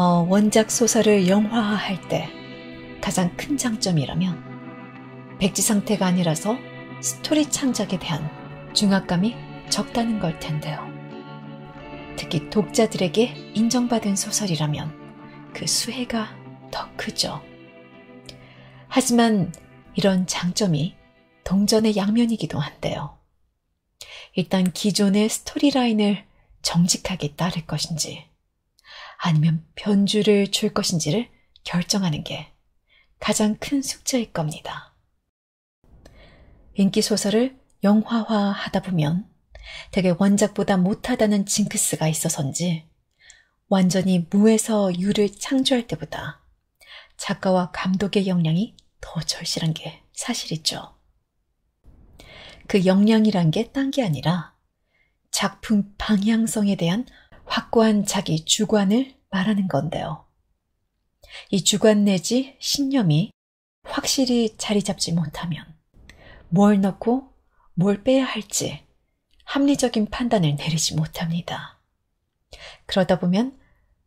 원작 소설을 영화화할 때 가장 큰 장점이라면 백지 상태가 아니라서 스토리 창작에 대한 중압감이 적다는 걸 텐데요. 특히 독자들에게 인정받은 소설이라면 그 수혜가 더 크죠. 하지만 이런 장점이 동전의 양면이기도 한데요. 일단 기존의 스토리라인을 정직하게 따를 것인지 아니면 변주를 줄 것인지를 결정하는 게 가장 큰 숙제일 겁니다. 인기 소설을 영화화하다 보면 되게 원작보다 못하다는 징크스가 있어서인지 완전히 무에서 유를 창조할 때보다 작가와 감독의 역량이 더 절실한 게 사실이죠. 그 역량이란 게 딴 게 아니라 작품 방향성에 대한 확고한 자기 주관을 말하는 건데요. 이 주관 내지 신념이 확실히 자리 잡지 못하면 뭘 넣고 뭘 빼야 할지 합리적인 판단을 내리지 못합니다. 그러다 보면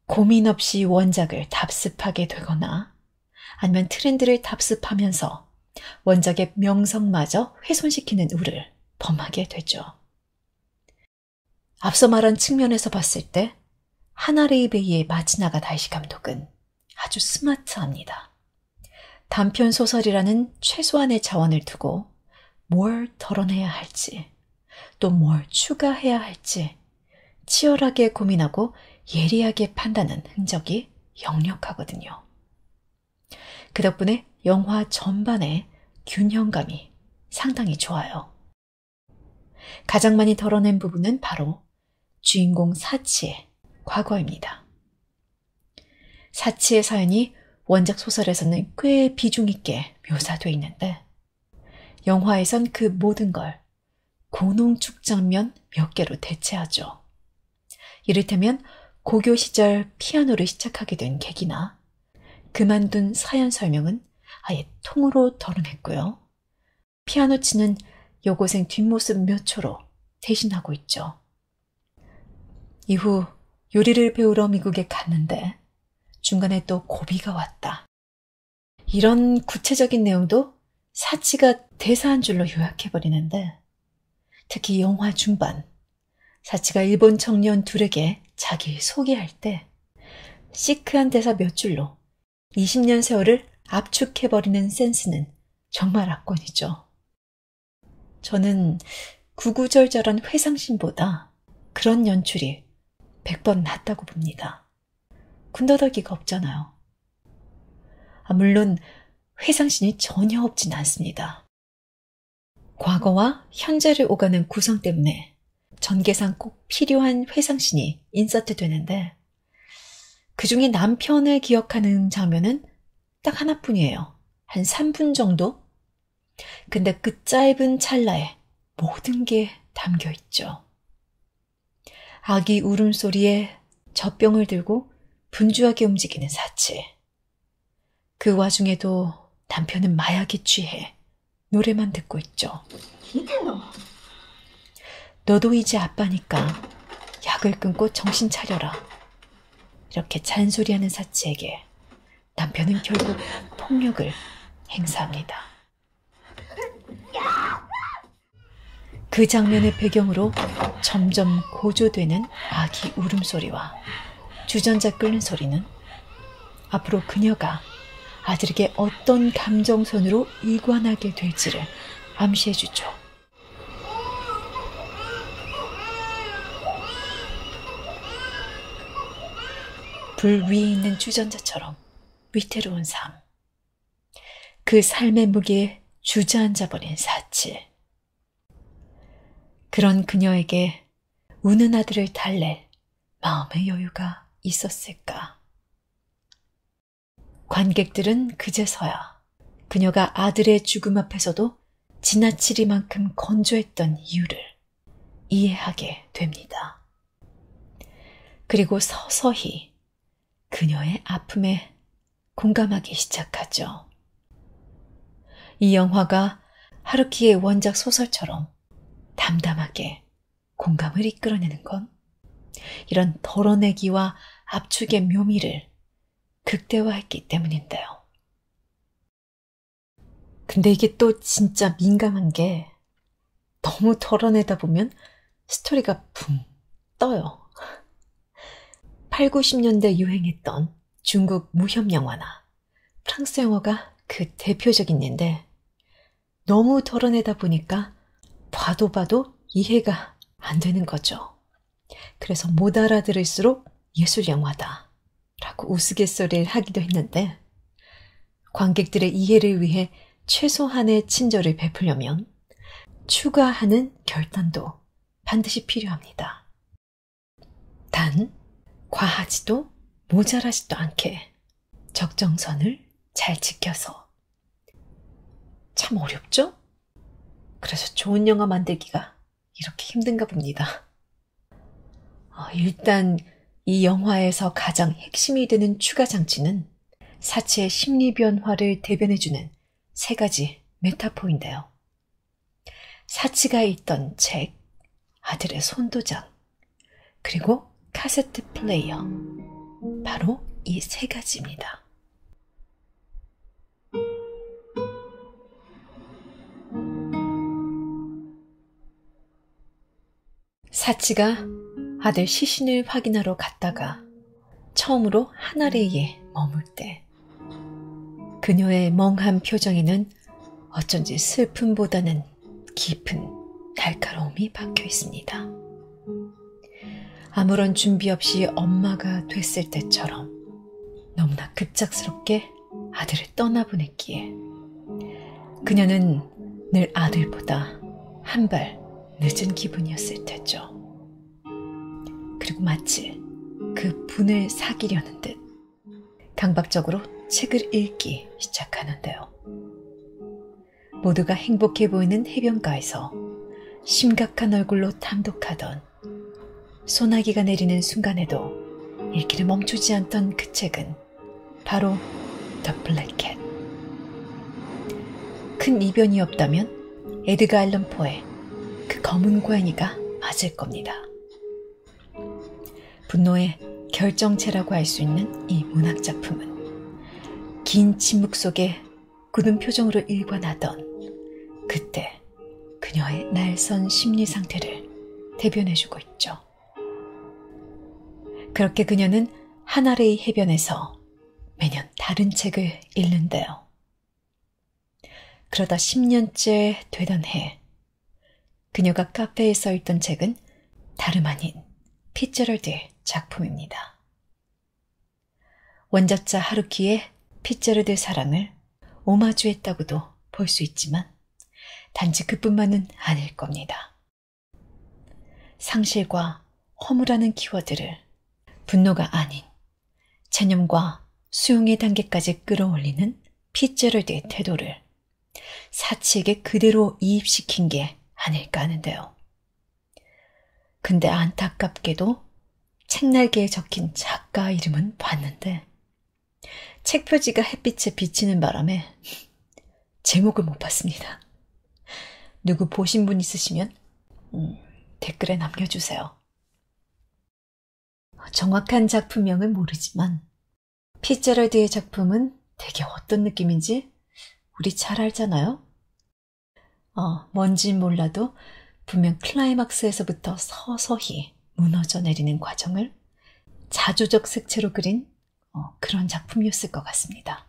고민 없이 원작을 답습하게 되거나 아니면 트렌드를 답습하면서 원작의 명성마저 훼손시키는 우를 범하게 되죠. 앞서 말한 측면에서 봤을 때 하나레이베이의 마츠나가 다이시 감독은 아주 스마트합니다. 단편 소설이라는 최소한의 자원을 두고 뭘 덜어내야 할지 또 뭘 추가해야 할지 치열하게 고민하고 예리하게 판단하는 흔적이 역력하거든요. 그 덕분에 영화 전반의 균형감이 상당히 좋아요. 가장 많이 덜어낸 부분은 바로 주인공 사치의 과거입니다. 사치의 사연이 원작 소설에서는 꽤 비중 있게 묘사되어 있는데 영화에선 그 모든 걸 고농축 장면 몇 개로 대체하죠. 이를테면 고교 시절 피아노를 시작하게 된 계기나 그만둔 사연 설명은 아예 통으로 덜어냈고요. 피아노 치는 여고생 뒷모습 몇 초로 대신하고 있죠. 이후 요리를 배우러 미국에 갔는데 중간에 또 고비가 왔다. 이런 구체적인 내용도 사치가 대사 한 줄로 요약해버리는데 특히 영화 중반 사치가 일본 청년 둘에게 자기 소개할 때 시크한 대사 몇 줄로 20년 세월을 압축해버리는 센스는 정말 압권이죠. 저는 구구절절한 회상신보다 그런 연출이 100번 낫다고 봅니다. 군더더기가 없잖아요. 물론 회상신이 전혀 없진 않습니다. 과거와 현재를 오가는 구성 때문에 전개상 꼭 필요한 회상신이 인서트 되는데 그중에 남편을 기억하는 장면은 딱 하나뿐이에요. 한 3분 정도? 근데 그 짧은 찰나에 모든 게 담겨 있죠. 아기 울음소리에 젖병을 들고 분주하게 움직이는 사치. 그 와중에도 남편은 마약에 취해 노래만 듣고 있죠. 너도 이제 아빠니까 약을 끊고 정신 차려라. 이렇게 잔소리하는 사치에게 남편은 결국 폭력을 행사합니다. 그 장면의 배경으로 점점 고조되는 아기 울음소리와 주전자 끓는 소리는 앞으로 그녀가 아들에게 어떤 감정선으로 일관하게 될지를 암시해주죠. 불 위에 있는 주전자처럼 위태로운 삶. 그 삶의 무게에 주저앉아버린 사치. 그런 그녀에게 우는 아들을 달랠 마음의 여유가 있었을까? 관객들은 그제서야 그녀가 아들의 죽음 앞에서도 지나치리만큼 건조했던 이유를 이해하게 됩니다. 그리고 서서히 그녀의 아픔에 공감하기 시작하죠. 이 영화가 하루키의 원작 소설처럼 담담하게 공감을 이끌어내는 건 이런 덜어내기와 압축의 묘미를 극대화했기 때문인데요. 근데 이게 또 진짜 민감한 게 너무 덜어내다 보면 스토리가 붕 떠요. 8, 90년대 유행했던 중국 무협 영화나 프랑스 영화가 그 대표적인 예인데 너무 덜어내다 보니까 봐도 이해가 안 되는 거죠. 그래서 못 알아들을수록 예술 영화다 라고 우스갯소리를 하기도 했는데 관객들의 이해를 위해 최소한의 친절을 베풀려면 추가하는 결단도 반드시 필요합니다. 단 과하지도 모자라지도 않게 적정선을 잘 지켜서. 참 어렵죠? 그래서 좋은 영화 만들기가 이렇게 힘든가 봅니다. 일단 이 영화에서 가장 핵심이 되는 추가 장치는 사치의 심리 변화를 대변해주는 3가지 메타포인데요. 사치가 있던 책, 아들의 손도장, 그리고 카세트 플레이어. 바로 이 3가지입니다. 사치가 아들 시신을 확인하러 갔다가 처음으로 한 아래에 머물 때 그녀의 멍한 표정에는 어쩐지 슬픔보다는 깊은 날카로움이 박혀 있습니다. 아무런 준비 없이 엄마가 됐을 때처럼 너무나 급작스럽게 아들을 떠나보냈기에 그녀는 늘 아들보다 한 발 늦은 기분이었을 테죠. 그리고 마치 그 분을 사귀려는 듯 강박적으로 책을 읽기 시작하는데요. 모두가 행복해 보이는 해변가에서 심각한 얼굴로 탐독하던 소나기가 내리는 순간에도 읽기를 멈추지 않던 그 책은 바로 The Black Cat. 큰 이변이 없다면 에드가 알런 포의 그 검은 고양이가 맞을 겁니다. 분노의 결정체라고 할 수 있는 이 문학작품은 긴 침묵 속에 굳은 표정으로 일관하던 그때 그녀의 날선 심리 상태를 대변해주고 있죠. 그렇게 그녀는 하나레이 해변에서 매년 다른 책을 읽는데요. 그러다 10년째 되던 해 그녀가 카페에 써있던 책은 다름 아닌 피츠제럴드의 작품입니다. 원작자 하루키의 피츠제럴드의 사랑을 오마주했다고도 볼 수 있지만 단지 그뿐만은 아닐 겁니다. 상실과 허무라는 키워드를 분노가 아닌 체념과 수용의 단계까지 끌어올리는 피츠제럴드의 태도를 사치에게 그대로 이입시킨 게 아닐까 하는데요. 근데 안타깝게도 책날개에 적힌 작가 이름은 봤는데 책 표지가 햇빛에 비치는 바람에 제목을 못 봤습니다. 누구 보신 분 있으시면 댓글에 남겨주세요. 정확한 작품명은 모르지만 피츠제럴드의 작품은 되게 어떤 느낌인지 우리 잘 알잖아요? 뭔진 몰라도 분명 클라이막스에서부터 서서히 무너져 내리는 과정을 자조적 색채로 그린 그런 작품이었을 것 같습니다.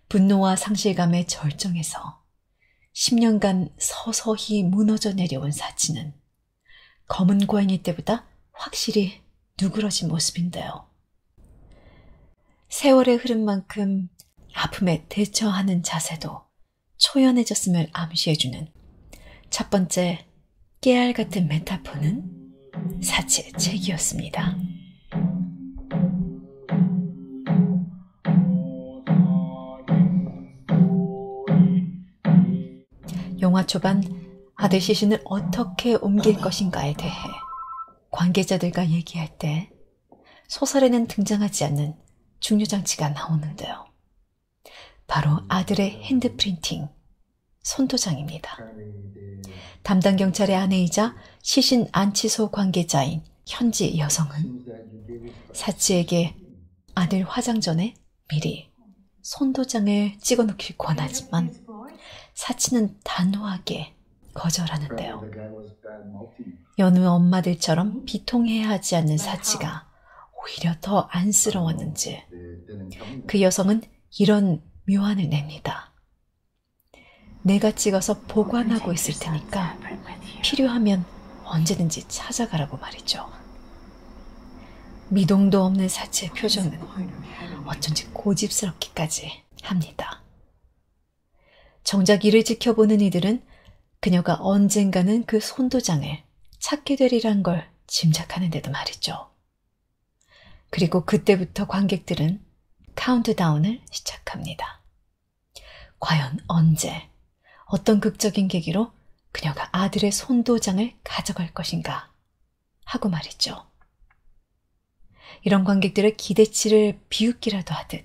분노와 상실감의 절정에서 10년간 서서히 무너져 내려온 사치는 검은 고양이 때보다 확실히 누그러진 모습인데요. 세월의 흐른 만큼 아픔에 대처하는 자세도 초연해졌음을 암시해주는 첫 번째 깨알 같은 메타포는 사치의 책이었습니다. 영화 초반 아들 시신을 어떻게 옮길 것인가에 대해 관계자들과 얘기할 때 소설에는 등장하지 않는 중요장치가 나오는데요. 바로 아들의 핸드프린팅, 손도장입니다. 담당 경찰의 아내이자 시신 안치소 관계자인 현지 여성은 사치에게 아들 화장 전에 미리 손도장을 찍어놓길 권하지만 사치는 단호하게 거절하는데요. 여느 엄마들처럼 비통해야 하지 않는 사치가 오히려 더 안쓰러웠는지 그 여성은 이런 묘안을 냅니다. 내가 찍어서 보관하고 있을 테니까 필요하면 언제든지 찾아가라고 말이죠. 미동도 없는 사치의 표정은 어쩐지 고집스럽기까지 합니다. 정작 이를 지켜보는 이들은 그녀가 언젠가는 그 손도장을 찾게 되리란 걸 짐작하는데도 말이죠. 그리고 그때부터 관객들은 카운트다운을 시작합니다. 과연 언제, 어떤 극적인 계기로 그녀가 아들의 손도장을 가져갈 것인가 하고 말이죠. 이런 관객들의 기대치를 비웃기라도 하듯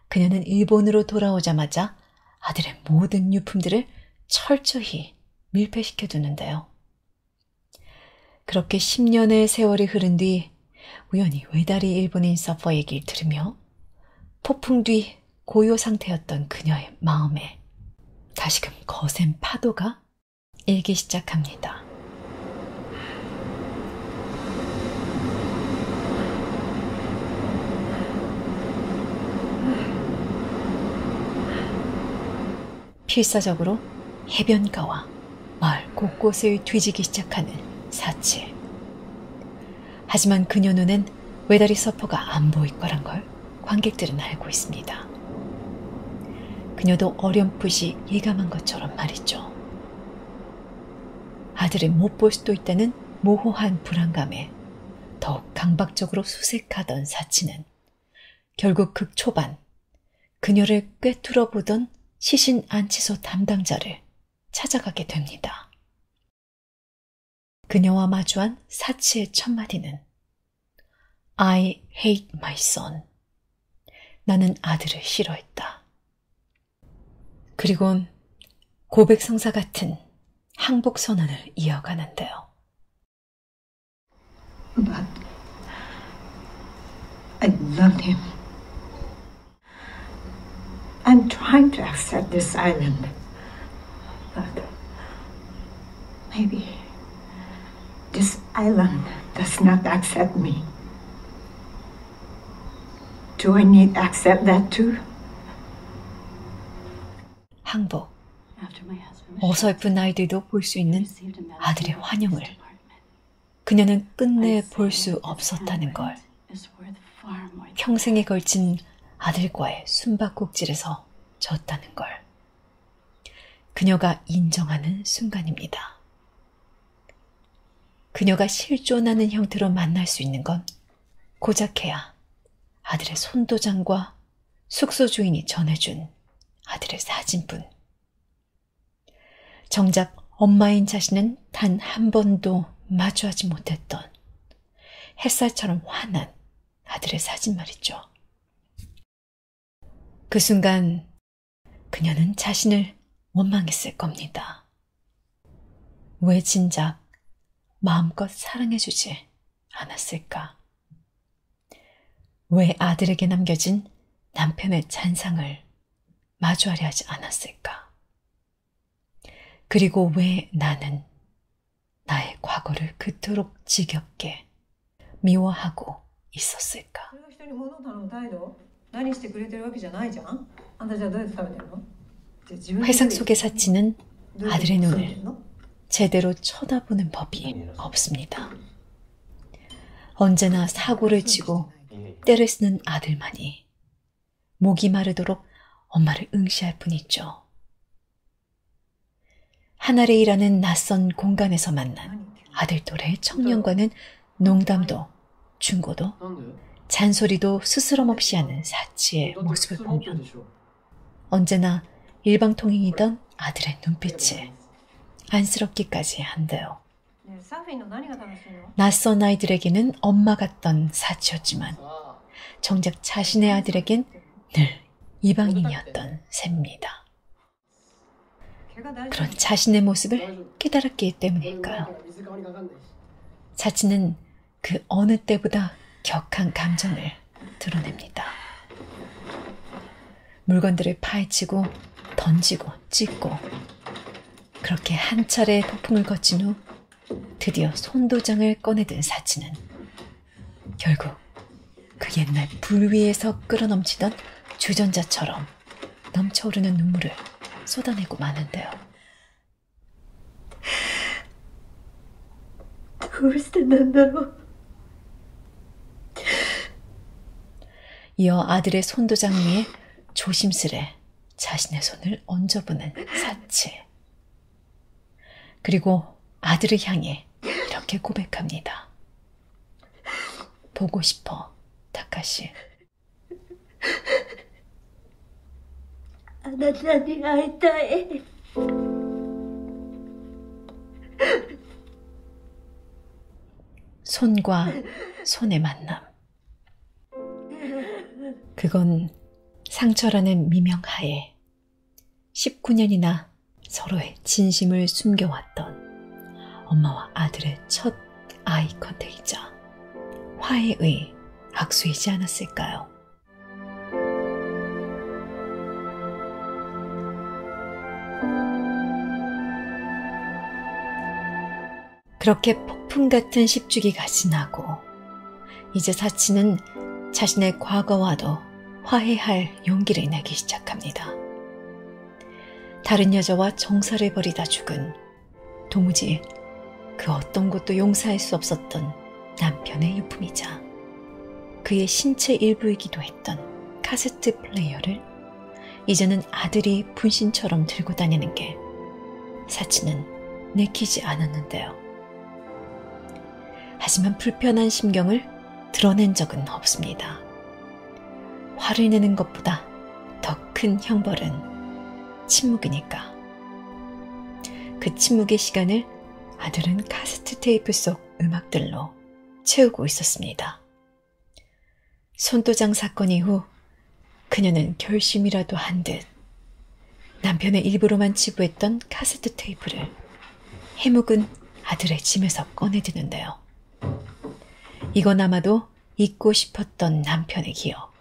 그녀는 일본으로 돌아오자마자 아들의 모든 유품들을 철저히 밀폐시켜 두는데요. 그렇게 10년의 세월이 흐른 뒤 우연히 외다리 일본인 서퍼 얘기를 들으며 폭풍 뒤 고요 상태였던 그녀의 마음에 다시금 거센 파도가 일기 시작합니다. 필사적으로 해변가와 마을 곳곳을 뒤지기 시작하는 사치. 하지만 그녀 눈엔 외다리 서퍼가 안 보일 거란 걸 관객들은 알고 있습니다. 그녀도 어렴풋이 예감한 것처럼 말이죠. 아들을 못 볼 수도 있다는 모호한 불안감에 더욱 강박적으로 수색하던 사치는 결국 극 초반 그녀를 꿰뚫어 보던 시신 안치소 담당자를 찾아가게 됩니다. 그녀와 마주한 사치의 첫 마디는 I hate my son. 나는 아들을 싫어했다. 그리곤 고백성사 같은 항복 선언을 이어가는데요. But I love him. I'm trying to accept this island. But maybe this island does not accept me. Do I need to accept that too? 항복. 어설픈 아이들도 볼 수 있는 아들의 환영을 그녀는 끝내 볼 수 없었다는 걸, 평생에 걸친 아들과의 숨바꼭질에서 졌다는 걸 그녀가 인정하는 순간입니다. 그녀가 실존하는 형태로 만날 수 있는 건 고작해야 아들의 손도장과 숙소 주인이 전해준 아들의 사진뿐. 정작 엄마인 자신은 단 한 번도 마주하지 못했던 햇살처럼 환한 아들의 사진 말이죠. 그 순간 그녀는 자신을 원망했을 겁니다. 왜 진작 마음껏 사랑해주지 않았을까? 왜 아들에게 남겨진 남편의 잔상을 마주하려 하지 않았을까? 그리고 왜 나는 나의 과거를 그토록 지겹게 미워하고 있었을까? 회상 속의 사치는 아들의 눈을 제대로 쳐다보는 법이 없습니다. 언제나 사고를 치고 때를 쓰는 아들만이 목이 마르도록 엄마를 응시할 뿐이죠. 한 아래 일하는 낯선 공간에서 만난 아들 또래의 청년과는 농담도 충고도 잔소리도 스스럼 없이 하는 사치의 모습을 보면 언제나 일방통행이던 아들의 눈빛이 안쓰럽기까지 한데요. 낯선 아이들에게는 엄마 같던 사치였지만 정작 자신의 아들에겐 늘 이방인이었던 셈입니다. 그런 자신의 모습을 깨달았기 때문일까요? 사치는 그 어느 때보다 격한 감정을 드러냅니다. 물건들을 파헤치고 던지고 찢고 그렇게 한 차례 폭풍을 거친 후 드디어 손도장을 꺼내든 사치는 결국 그 옛날 불 위에서 끌어넘치던 주전자처럼 넘쳐오르는 눈물을 쏟아내고 마는데요. 이어 아들의 손도장 위에 조심스레 자신의 손을 얹어보는 사치. 그리고 아들을 향해 이렇게 고백합니다. 보고 싶어, 타카시. あなたに会いたい。 손과 손의 만남. 그건 상처라는 미명하에 19년이나 서로의 진심을 숨겨왔던 엄마와 아들의 첫 아이 컨택이자 화해의 악수이지 않았을까요? 그렇게 폭풍 같은 10주기가 지나고 이제 사치는 자신의 과거와도 화해할 용기를 내기 시작합니다. 다른 여자와 정사를 벌이다 죽은 도무지 그 어떤 것도 용서할 수 없었던 남편의 유품이자 그의 신체 일부이기도 했던 카세트 플레이어를 이제는 아들이 분신처럼 들고 다니는 게 사치는 내키지 않았는데요. 하지만 불편한 심경을 드러낸 적은 없습니다. 화를 내는 것보다 더 큰 형벌은 침묵이니까. 그 침묵의 시간을 아들은 카세트 테이프 속 음악들로 채우고 있었습니다. 손도장 사건 이후 그녀는 결심이라도 한 듯 남편의 일부로만 지부했던 카세트 테이프를 해묵은 아들의 짐에서 꺼내드는데요. 이건 아마도 잊고 싶었던 남편의 기억,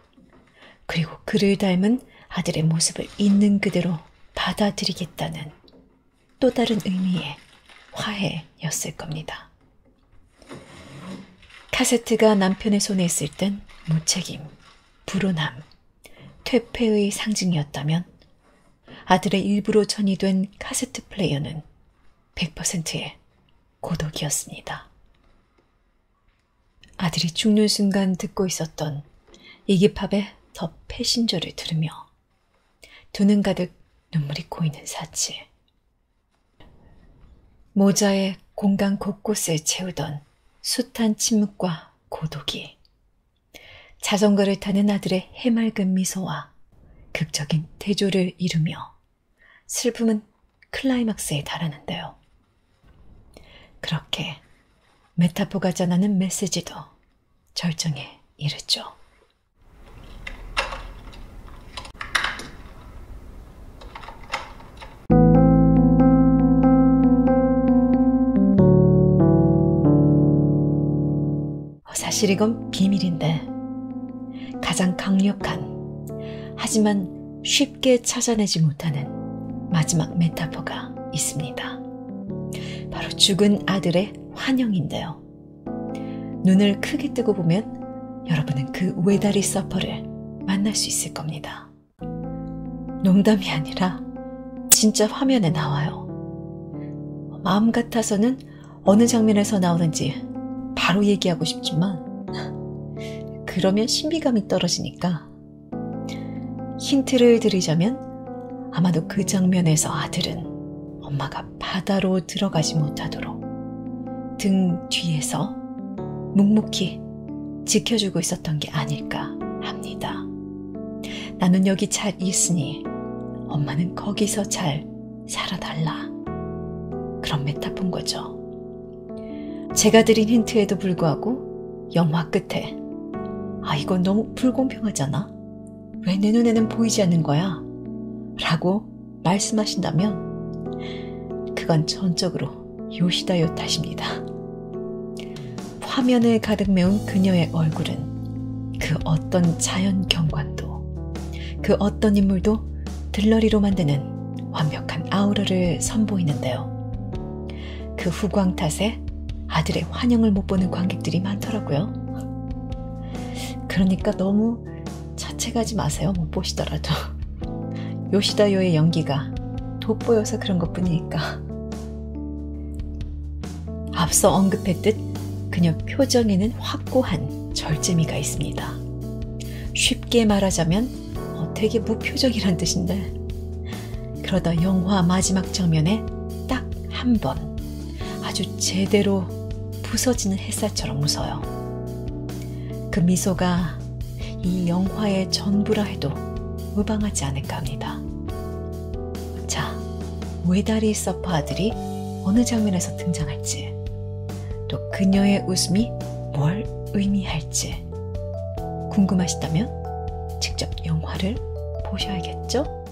그리고 그를 닮은 아들의 모습을 있는 그대로 받아들이겠다는 또 다른 의미의 화해였을 겁니다. 카세트가 남편의 손에 있을 땐 무책임, 불온함, 퇴폐의 상징이었다면 아들의 일부로 전이된 카세트 플레이어는 100%의 고독이었습니다. 아들이 죽는 순간 듣고 있었던 이기팝의 더 패신저를 들으며 두 눈 가득 눈물이 고이는 사치. 모자에 공간 곳곳을 채우던 숱한 침묵과 고독이 자전거를 타는 아들의 해맑은 미소와 극적인 대조를 이루며 슬픔은 클라이막스에 달하는데요. 그렇게 메타포가 전하는 메시지도 절정에 이르죠. 사실 이건 비밀인데 가장 강력한, 하지만 쉽게 찾아내지 못하는 마지막 메타포가 있습니다. 바로 죽은 아들의 환영인데요. 눈을 크게 뜨고 보면 여러분은 그 외다리 서퍼를 만날 수 있을 겁니다. 농담이 아니라 진짜 화면에 나와요. 마음 같아서는 어느 장면에서 나오는지 바로 얘기하고 싶지만 그러면 신비감이 떨어지니까 힌트를 드리자면 아마도 그 장면에서 아들은 엄마가 바다로 들어가지 못하도록 등 뒤에서 묵묵히 지켜주고 있었던 게 아닐까 합니다. 나는 여기 잘 있으니 엄마는 거기서 잘 살아달라. 그런 메타포인 거죠. 제가 드린 힌트에도 불구하고 영화 끝에 이건 너무 불공평하잖아. 왜 내 눈에는 보이지 않는 거야? 라고 말씀하신다면 그건 전적으로 요시다요 탓입니다. 화면을 가득 메운 그녀의 얼굴은 그 어떤 자연 경관도, 그 어떤 인물도 들러리로 만드는 완벽한 아우라를 선보이는데요. 그 후광 탓에 아들의 환영을 못 보는 관객들이 많더라고요. 그러니까 너무 자책하지 마세요. 못 보시더라도. 요시다요의 연기가 돋보여서 그런 것뿐이니까. 앞서 언급했듯 그녀 표정에는 확고한 절제미가 있습니다. 쉽게 말하자면 되게 무표정이란 뜻인데, 그러다 영화 마지막 장면에 딱 한 번 아주 제대로 부서지는 햇살처럼 웃어요. 그 미소가 이 영화의 전부라 해도 무방하지 않을까 합니다. 자, 외다리 서퍼 아들이 어느 장면에서 등장할지, 또 그녀의 웃음이 뭘 의미할지 궁금하시다면 직접 영화를 보셔야겠죠?